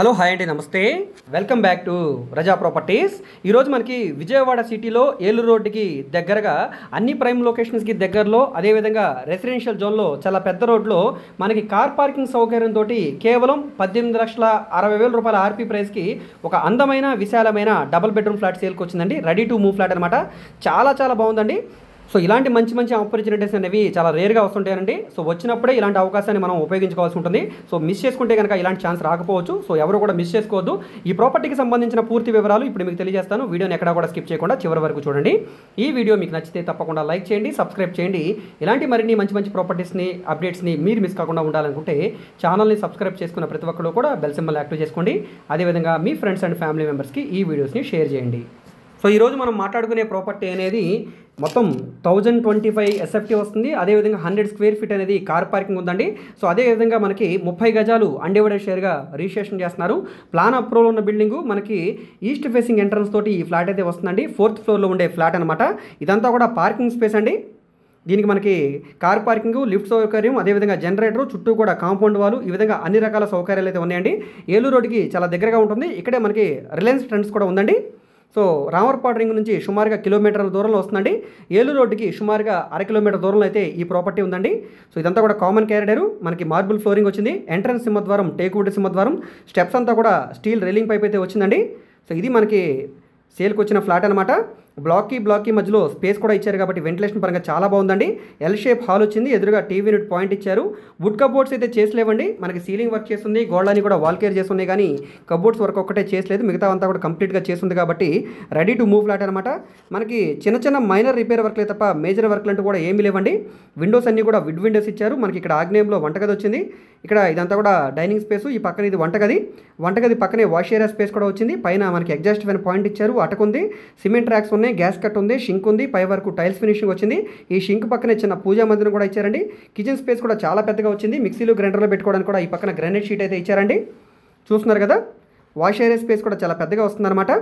Hello hi అండి, నమస్తే. Welcome back to Raza properties. ఈరోజు మనకి విజయవాడ సిటీలో ఏలూరు రోడ్డుకి దగ్గరగా అన్ని ప్రైమ్ లొకేషన్స్కి దగ్గరలో, అదేవిధంగా రెసిడెన్షియల్ జోన్లో చాలా పెద్ద రోడ్లో మనకి కార్ పార్కింగ్ సౌకర్యంతో కేవలం 18,60,000 రూపాయల ఆర్పీ ప్రైస్కి ఒక అందమైన విశాలమైన డబుల్ బెడ్రూమ్ ఫ్లాట్ సేల్కి వచ్చిందండి. రెడీ టు మూవ్ ఫ్లాట్ అనమాట. చాలా బాగుందండి. సో ఇలాంటి మంచి ఆపర్చునిటీస్ అనేవి చాలా రేర్గా వస్తుంటాయండి. సో వచ్చినప్పుడే ఇలాంటి అవకాశాన్ని మనం ఉపయోగించుకోవాల్సి ఉంటుంది. సో మిస్ చేసుకుంటే కనుక ఇలాంటి ఛాన్స్ రాకపోవచ్చు. సో ఎవరు కూడా మిస్ చేసుకోవద్దు. ఈ ప్రాపర్టీకి సంబంధించిన పూర్తి వివరాలు ఇప్పుడు మీకు తెలియజేస్తాను. వీడియోని ఎక్కడా కూడా స్కిప్ చేయకుండా చివరి వరకు చూడండి. ఈ వీడియో మీకు నచ్చితే తప్పకుండా లైక్ చేయండి, సబ్స్క్రైబ్ చేయండి. ఇలాంటి మరిన్ని మంచి ప్రాపర్టీస్ని, అప్డేట్స్ని మీరు మిస్ కాకుండా ఉండాలనుకుంటే ఛానల్ని సబ్స్క్రైబ్ చేసుకున్న ప్రతి ఒక్కరు కూడా బెల్ సింబల్ యాక్టివ్ చేసుకోండి. అదేవిధంగా మీ ఫ్రెండ్స్ అండ్ ఫ్యామిలీ మెంబర్స్కి ఈ వీడియోస్ని షేర్ చేయండి. సో ఈరోజు మనం మాట్లాడుకునే ప్రాపర్టీ అనేది మొత్తం 1025 ఎస్ఎఫ్టీ వస్తుంది. అదేవిధంగా 100 స్క్వేర్ ఫీట్ అనేది కార్ పార్కింగ్ ఉందండి. సో అదేవిధంగా మనకి 30 గజాలు అన్డివైడెడ్ షేర్గా రిజిస్ట్రేషన్ చేస్తున్నారు. ప్లాన్ అప్రూవల్ ఉన్న బిల్డింగు మనకి ఈస్ట్ ఫేసింగ్ ఎంట్రన్స్ తోటి ఈ ఫ్లాట్ అయితే వస్తుందండి. 4th ఫ్లోర్లో ఉండే ఫ్లాట్ అనమాట. ఇదంతా కూడా పార్కింగ్ స్పేస్ అండి. దీనికి మనకి కార్ పార్కింగ్, లిఫ్ట్ సౌకర్యం, అదేవిధంగా జనరేటర్, చుట్టూ కూడా కాంపౌండ్ వాళ్ళు, ఈ విధంగా అన్ని రకాల సౌకర్యాలు అయితే ఉన్నాయండి. ఏలూరు రోడ్డుకి చాలా దగ్గరగా ఉంటుంది. ఇక్కడే మనకి రిలయన్స్ ట్రెండ్స్ కూడా ఉందండి. సో రామర్పాడు రింగ్ నుంచి సుమారుగా కిలోమీటర్ల దూరంలో వస్తుందండి. ఏలూరు రోడ్డుకి సుమారుగా 1/2 కిలోమీటర్ దూరంలో అయితే ఈ ప్రాపర్టీ ఉందండి. సో ఇదంతా కూడా కామన్ క్యారిడరు, మనకి మార్బుల్ ఫ్లోరింగ్ వచ్చింది. ఎంట్రన్స్ సింహద్వారం, టేక్వుడ్ సింహద్వారం, స్టెప్స్ అంతా కూడా స్టీల్ రైలింగ్ పైప్ అయితే వచ్చిందండి. సో ఇది మనకి సేల్కి వచ్చిన ఫ్లాట్ అనమాట. బ్లాక్కి మధ్యలో స్పేస్ కూడా ఇచ్చారు కాబట్టి వెంటిలేషన్ పరంగా చాలా బాగుందండి. ఎల్ షేప్ హాల్ వచ్చింది. ఎదురుగా టీవీ యూనిట్ పాయింట్ ఇచ్చారు. వుడ్ కబోర్డ్స్ అయితే చేసలేవండి. మనకి సీలింగ్ వర్క్ చేస్తుంది, గోడలని కూడా వాల్ కేర్ చేస్తున్నాయి, కానీ కబోర్డ్స్ వర్క్ ఒక్కటే చేసలేదు. మిగతా అంతా కూడా కంప్లీట్గా చేస్తుంది కాబట్టి రెడీ టు మూవ్ ఫ్లాట్ అనమాట. మనకి చిన్న మైనర్ రిపేర్ వర్క్లే తప్ప మేజర్ వర్క్లు అంటూ కూడా ఏమీ లేవండి. విండోస్ అన్నీ కూడా వుడ్ విండోస్ ఇచ్చారు. మనకి ఇక్కడ ఆగ్నేయంలో వంటగది వచ్చింది. ఇక్కడ ఇదంతా కూడా డైనింగ్ స్పేస్. ఈ పక్కన ఇది వంటగది పక్కనే వాష్ ఏరియా స్పేస్ కూడా వచ్చింది. పైన మనకి ఎగ్జాస్ట్ ఫ్యాన్ పాయింట్ ఇచ్చారు. అటకుంది, సిమెంట్ ర్యాక్స్ ఉన్నాయి, గ్యాస్ కట్ ఉంది, షింక్ ఉంది, పై వరకు టైల్స్ ఫినిషింగ్ వచ్చింది. ఈ షింక్ పక్కనే చిన్న పూజా మందిరం కూడా ఇచ్చారండి. కిచెన్ స్పేస్ కూడా చాలా పెద్దగా వచ్చింది. మిక్సీలు, గ్రైండర్లో పెట్టుకోవడానికి కూడా ఈ పక్కన గ్రానైట్ షీట్ అయితే ఇచ్చారండి. చూస్తున్నారు కదా, వాష్ ఏరియా స్పేస్ కూడా చాలా పెద్దగా వస్తుందన్నమాట.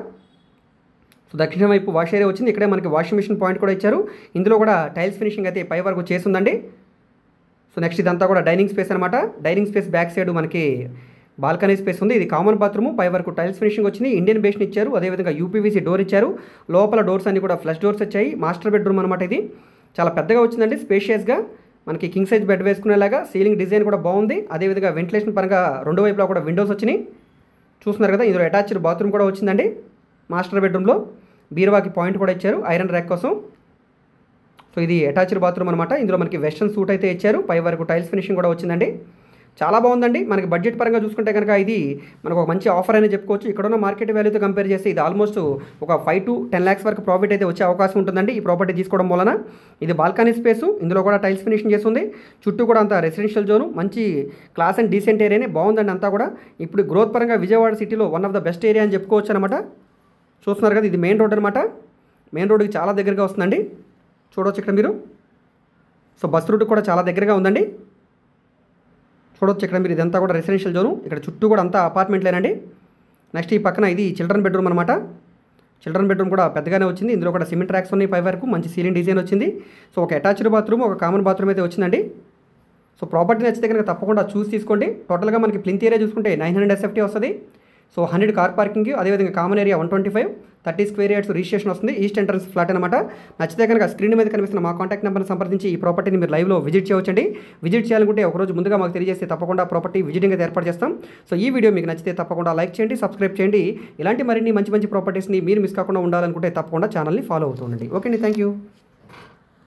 సో దక్షిణ వైపు వాష్ ఏరియా వచ్చింది. ఇక్కడే మనకి వాషింగ్ మిషన్ పాయింట్ కూడా ఇచ్చారు. ఇందులో కూడా టైల్స్ ఫినిషింగ్ అయితే పై వరకు చేస్తుందండి. సో నెక్స్ట్ ఇదంతా కూడా డైనింగ్ స్పేస్ అనమాట. డైనింగ్ స్పేస్ బ్యాక్ సైడ్ మనకి బాల్కనీ స్పేస్ ఉంది. ఇది కామన్ బాత్రూమ్, పై వరకు టైల్స్ ఫినిషింగ్ వచ్చింది. ఇండియన్ బేషన్ ఇచ్చారు. అదేవిధంగా యూపీవీసీ డోర్ ఇచ్చారు. లోపల డోర్స్ అన్ని కూడా ఫ్లష్ డోర్స్ వచ్చాయి. మాస్టర్ బెడ్రూమ్ అనమాట. ఇది చాలా పెద్దగా వచ్చిందండి, స్పేషియస్గా. మనకి కింగ్ సైజ్ బెడ్ వేసుకునేలాగా సీలింగ్ డిజైన్ కూడా బాగుంది. అదేవిధంగా వెంటిలేషన్ పరంగా రెండు వైపులా కూడా విండోస్ వచ్చినాయి. చూస్తున్నారు కదా, ఇందులో అటాచ్డ్ బాత్రూమ్ కూడా వచ్చిందండి. మాస్టర్ బెడ్రూమ్లో బీరువాకి పాయింట్ కూడా ఇచ్చారు ఐరన్ ర్యాక్ కోసం. సో ఇది అటాచ్డ్ బాత్రూమ్ అనమాట. ఇందులో మనకి వెస్టర్న్ సూట్ అయితే ఇచ్చారు. పై వరకు టైల్స్ ఫినిషింగ్ కూడా వచ్చిందండి. చాలా బాగుందండి. మనకి బడ్జెట్ పరంగా చూసుకుంటే కనుక ఇది మనకు ఒక మంచి ఆఫర్ అని చెప్పుకోవచ్చు. ఇక్కడున్న మార్కెట్ వాల్యూతో కంపేర్ చేస్తే ఇది ఆల్మోస్ట్ ఒక 5 to 10 lakhs వరకు ప్రాఫిట్ అయితే వచ్చే అవకాశం ఉంటుందండి ఈ ప్రాపర్టీ తీసుకోవడం వలన. ఇది బాల్కనీ స్పేసు, ఇందులో కూడా టైల్స్ ఫినిషింగ్ చేస్తుంది. చుట్టూ కూడా అంతా రెసిడెన్షియల్ జోను, మంచి క్లాస్ అండ్ డీసెంట్ ఏరియానే బాగుందండి అంతా కూడా. ఇప్పుడు గ్రోత్ పరంగా విజయవాడ సిటీలో one of the best area అని చెప్పుకోవచ్చు అనమాట. చూస్తున్నారు కదా, ఇది మెయిన్ రోడ్ అనమాట. మెయిన్ రోడ్కి చాలా దగ్గరగా వస్తుందండి. చూడవచ్చు ఇక్కడ మీరు. సో బస్ రూట్ కూడా చాలా దగ్గరగా ఉందండి. చూడవచ్చు ఇక్కడ మీరు. ఇదంతా కూడా రెసిడెన్షియల్ జోను. ఇక్కడ చుట్టూ కూడా అంతా అపార్ట్మెంట్లేనండి. నెక్స్ట్ ఈ పక్కన ఇది చిల్డ్రన్ బెడ్రూమ్ అనమాట. చిల్డ్రన్ బెడ్రూమ్ కూడా పెద్దగానే వచ్చింది. ఇందులో కూడా సిమెంట్ ర్యాక్స్ ఉన్నాయి, పై వరకు మంచి సీలింగ్ డిజైన్ వచ్చింది. సో ఒక అటాచ్డ్ బాత్రూమ్, ఒక కామన్ బాత్రూమ్ అయితే వచ్చిందండి. సో ప్రాపర్టీ నచ్చితే కనుక తప్పకుండా చూసి తీసుకోండి. టోటల్గా మనకి ప్లింత్ ఏరియా చూసుకుంటే 900 ఎస్ఎఫ్టీ వస్తుంది. సో 100 కార్ పార్కింగ్, అదేవిధంగా common area 125, 30 square yards registration వస్తుంది. ఈస్ట్ ఎంట్రన్స్ ఫ్లాట్ అనమాట. నచ్చితే కనుక స్క్రీన్ మీద కనిపిస్తున్న మా కాంటాక్ట్ నెంబర్ని సంప్రదించి ఈ ప్రాపర్టీని మీరు లైవ్లో విజిట్ చేయవచ్చండి. విజిట్ చేయాలనుకుంటే ఒకరోజు ముందుగా మాకు తెలియజేస్తే తప్పకుండా ప్రాపర్టీ విజిటింగ్ అయితే ఏర్పాటు చేస్తాం. సో ఈ వీడియో మీకు నచ్చితే తప్పకుండా లైక్ చేయండి, సబ్స్క్రైబ్ చేయండి. ఇలాంటి మరిన్ని మంచి ప్రాపర్టీస్ని మీరు మిస్ కాకుండా ఉండాలనుకుంటే తప్పకుండా ఛానల్ని ఫాలో అవుతుండండి. ఓకే అండి, థ్యాంక్ యూ.